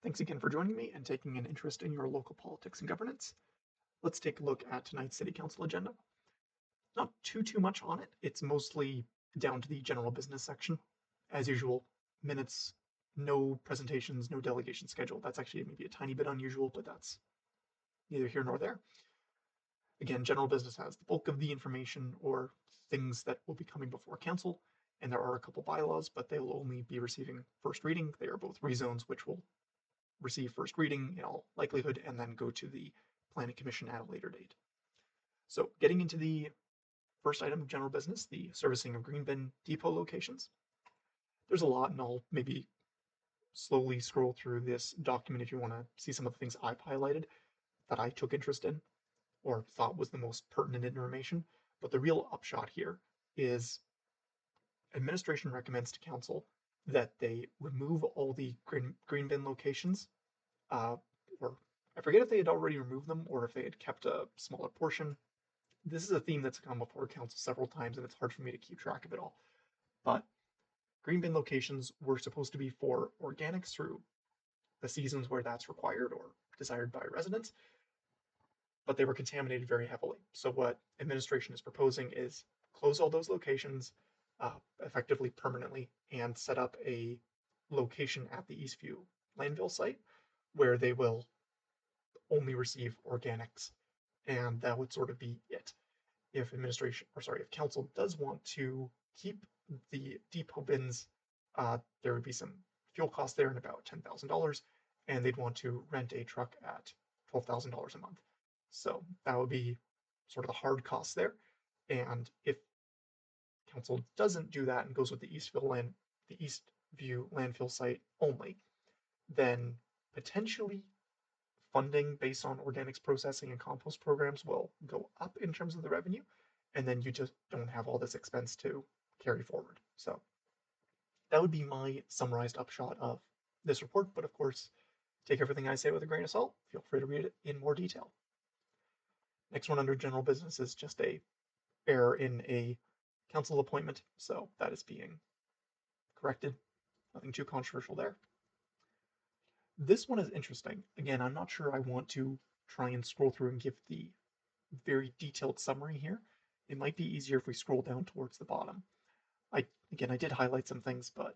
Thanks again for joining me and taking an interest in your local politics and governance. Let's take a look at tonight's City Council agenda. Not too much on it. It's mostly down to the general business section. As usual, minutes, no presentations, no delegation schedule. That's actually maybe a tiny bit unusual, but that's neither here nor there. Again, general business has the bulk of the information or things that will be coming before council, and there are a couple bylaws, but they will only be receiving first reading. They are both rezones, which will receive first reading in all likelihood and then go to the Planning Commission at a later date. So getting into the first item of general business, the servicing of green bin depot locations. There's a lot, and I'll maybe slowly scroll through this document if you want to see some of the things I've highlighted that I took interest in or thought was the most pertinent information. But the real upshot here is administration recommends to council that they remove all the green bin locations, uh, or I forget if they had already removed them or if they had kept a smaller portion. This is a theme that's come before council several times, and it's hard for me to keep track of it all. But green bin locations were supposed to be for organics through the seasons where that's required or desired by residents, but they were contaminated very heavily. So what administration is proposing is close all those locations effectively permanently and set up a location at the Eastview landfill site where they will only receive organics, and that would sort of be it. If administration, or sorry, if council does want to keep the depot bins, there would be some fuel costs there and about $10,000, and they'd want to rent a truck at $12,000 a month. So that would be sort of the hard costs there. And if council doesn't do that and goes with the Eastview landfill site only, then potentially funding based on organics processing and compost programs will go up in terms of the revenue, and then you just don't have all this expense to carry forward. So that would be my summarized upshot of this report, but of course, take everything I say with a grain of salt. Feel free to read it in more detail. Next one under general business is just a error in a council appointment, so that is being corrected. Nothing too controversial there. This one is interesting. Again, I'm not sure I want to try and scroll through and give the very detailed summary here. It might be easier if we scroll down towards the bottom. I did highlight some things, but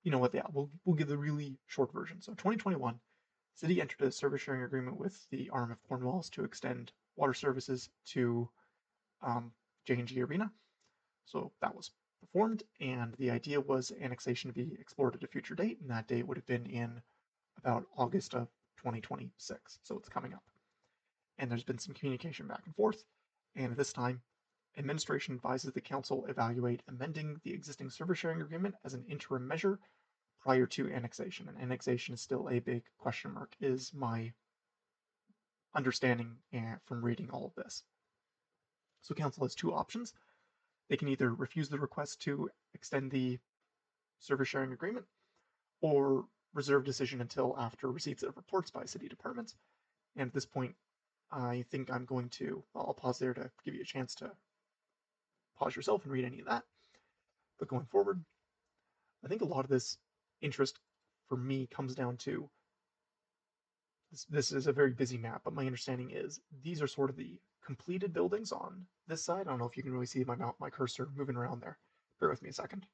you know what? Yeah, we'll give the really short version. So 2021, city entered a service sharing agreement with the arm of Cornwallis to extend water services to J&G Arena. So that was performed, and the idea was annexation to be explored at a future date, and that date would have been in about August of 2026. So it's coming up. And there's been some communication back and forth, and at this time, administration advises the council evaluate amending the existing service sharing agreement as an interim measure prior to annexation. And annexation is still a big question mark, is my understanding from reading all of this. So council has two options. They can either refuse the request to extend the service sharing agreement or reserve decision until after receipts of reports by city departments. And at this point, I think I'm going to, I'll pause there to give you a chance to pause yourself and read any of that. But going forward, I think a lot of this interest for me comes down to this is a very busy map, but my understanding is these are sort of the completed buildings on this side. I don't know if you can really see my cursor moving around there. Bear with me a second.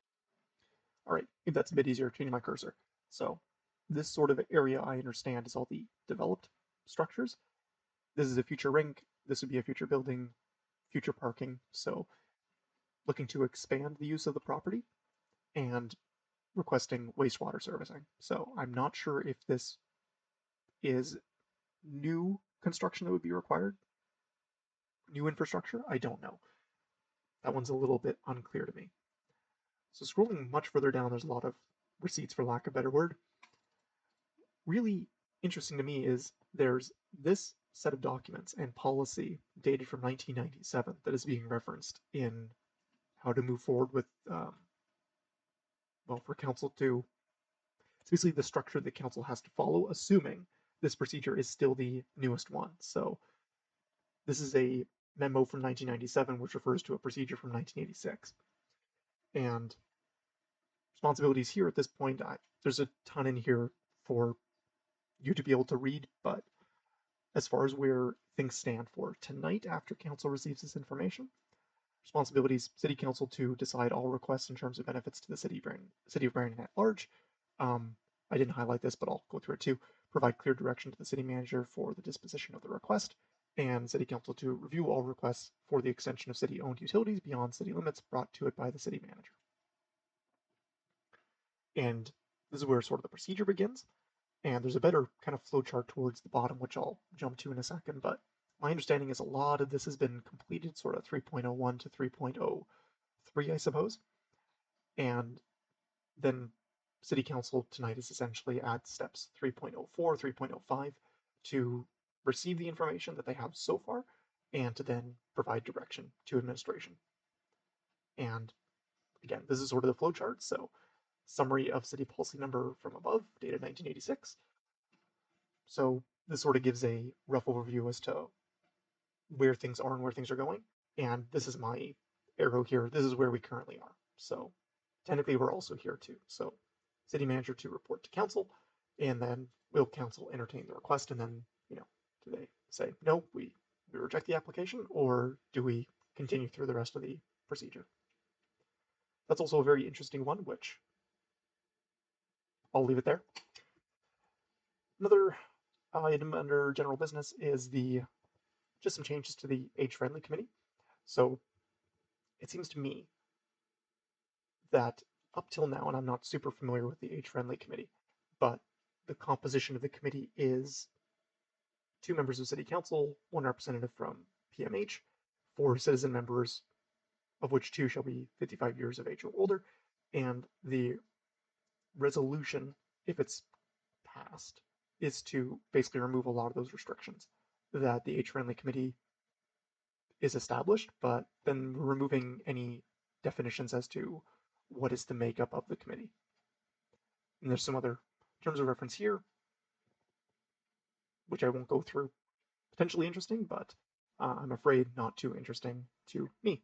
All right, maybe that's a bit easier, changing my cursor. So this sort of area I understand is all the developed structures. This is a future rink. This would be a future building, future parking. So looking to expand the use of the property and requesting wastewater servicing. So I'm not sure if this is new construction that would be required, new infrastructure. I don't know. That one's a little bit unclear to me. So scrolling much further down, there's a lot of receipts, for lack of a better word. Really interesting to me is there's this set of documents and policy dated from 1997 that is being referenced in how to move forward with, for council to, it's basically the structure that council has to follow, assuming this procedure is still the newest one. So this is a memo from 1997, which refers to a procedure from 1986. And responsibilities here at this point, there's a ton in here for you to be able to read, but as far as where things stand for tonight after council receives this information, responsibilities, city council to decide all requests in terms of benefits to the city of Brandon at large. I didn't highlight this, but I'll go through it too. Provide clear direction to the city manager for the disposition of the request, and city council to review all requests for the extension of city-owned utilities beyond city limits brought to it by the city manager. And this is where sort of the procedure begins. And there's a better kind of flowchart towards the bottom, which I'll jump to in a second. But my understanding is a lot of this has been completed sort of 3.01 to 3.03, I suppose. And then City Council tonight is essentially at steps 3.04, 3.05 to receive the information that they have so far and to then provide direction to administration. And again, this is sort of the flowchart. So summary of city policy number from above, dated 1986. So this sort of gives a rough overview as to where things are and where things are going. And this is my arrow here. This is where we currently are. So technically we're also here too. So city manager to report to council, and then will council entertain the request? And then, do they say, no, we reject the application, or do we continue through the rest of the procedure? That's also a very interesting one, which I'll leave it there. Another item under general business is just some changes to the age-friendly committee. So it seems to me that up till now, and I'm not super familiar with the age-friendly committee, but the composition of the committee is 2 members of city council, 1 representative from PMH, 4 citizen members, of which 2 shall be 55 years of age or older, and the resolution, if it's passed, is to basically remove a lot of those restrictions that the age-friendly committee is established, but then removing any definitions as to what is the makeup of the committee. And there's some other terms of reference here, which I won't go through. Potentially interesting, but I'm afraid not too interesting to me.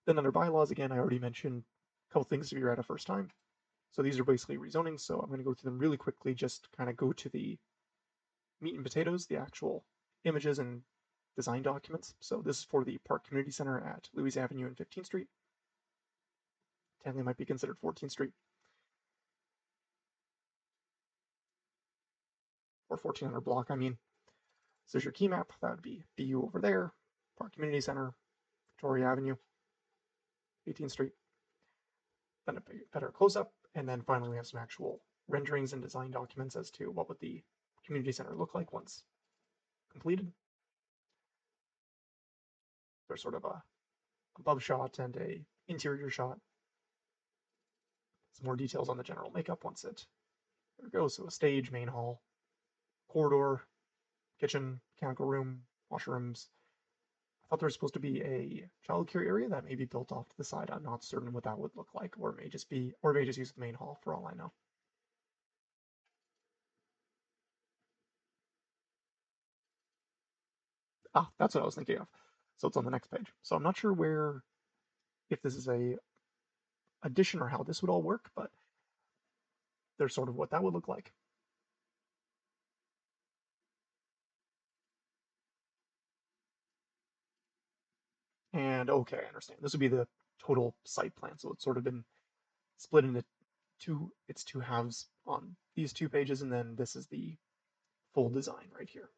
Then under bylaws, again, I already mentioned a couple things if you're at a first time. So these are basically rezonings, so I'm going to go through them really quickly, just kind of go to the meat and potatoes, the actual images and design documents. So this is for the Park Community Center at Louis Avenue and 15th Street. Technically might be considered 14th Street. Or 1400 block, I mean. So there's your key map, that would be BU over there, Park Community Center, Victoria Avenue, 18th Street. Then a better close-up, and then finally we have some actual renderings and design documents as to what would the community center look like once completed. There's sort of a above shot and a interior shot. Some more details on the general makeup once there it goes. So a stage, main hall, corridor, kitchen, mechanical room, washrooms. I thought there was supposed to be a childcare area that may be built off to the side. I'm not certain what that would look like, or it may just use the main hall for all I know. Ah, that's what I was thinking of. So it's on the next page. So I'm not sure if this is a addition or how this would all work, but there's sort of what that would look like. And okay, I understand. This would be the total site plan. So it's sort of been split into its two halves on these 2 pages, and then this is the full design right here.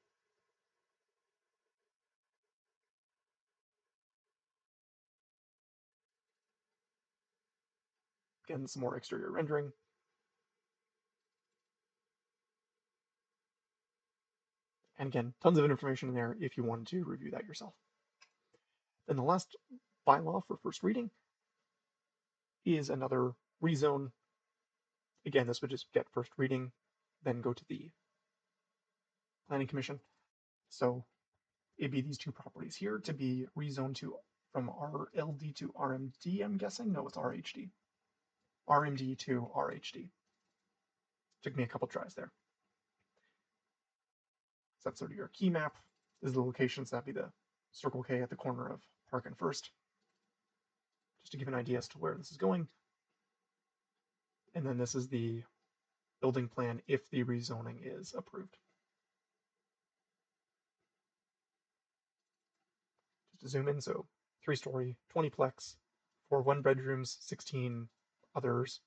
Again, some more exterior rendering. And again, tons of information in there if you wanted to review that yourself. Then the last bylaw for first reading is another rezone. Again, this would just get first reading, then go to the Planning Commission. So it'd be these 2 properties here to be rezoned from RLD to RMD, I'm guessing. No, it's RHD. RMD to RHD. Took me a couple tries there. So that's sort of your key map. This is the locations. That'd be the Circle K at the corner of Park and First. Just to give an idea as to where this is going. And then this is the building plan if the rezoning is approved. Just to zoom in, so 3-story, 20-plex, 4 1-bedrooms, 16 others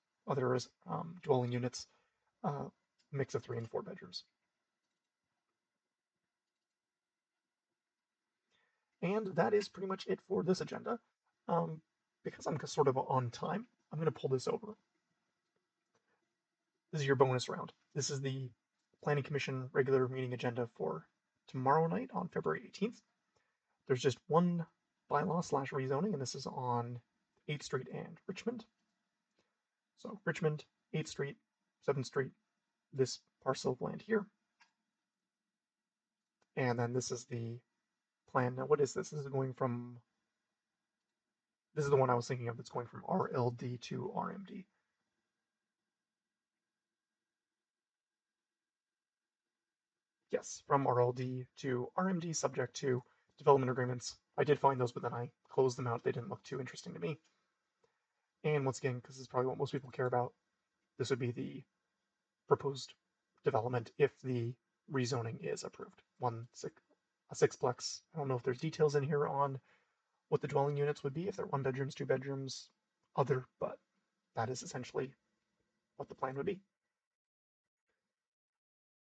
dwelling units, mix of 3 and 4 bedrooms. And that is pretty much it for this agenda. Because I'm sort of on time, I'm going to pull this over. This is your bonus round. This is the Planning Commission regular meeting agenda for tomorrow night on February 18th. There's just one bylaw / rezoning, and this is on 8th Street and Richmond. So Richmond, 8th Street, 7th Street, this parcel of land here. And then this is the plan. Now, what is this? This is going from, this is the one I was thinking of that's going from RLD to RMD. Yes, from RLD to RMD, subject to development agreements. I did find those, but then I closed them out. They didn't look too interesting to me. And once again, because this is probably what most people care about, this would be the proposed development if the rezoning is approved. A sixplex. I don't know if there's details in here on what the dwelling units would be, if they're 1 bedrooms, 2 bedrooms, other, but that is essentially what the plan would be.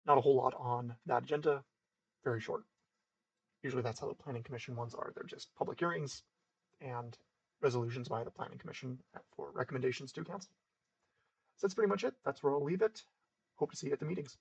Not a whole lot on that agenda, very short. Usually that's how the Planning Commission ones are. They're just public hearings and resolutions by the Planning Commission for recommendations to council. So that's pretty much it. That's where I'll leave it. Hope to see you at the meetings.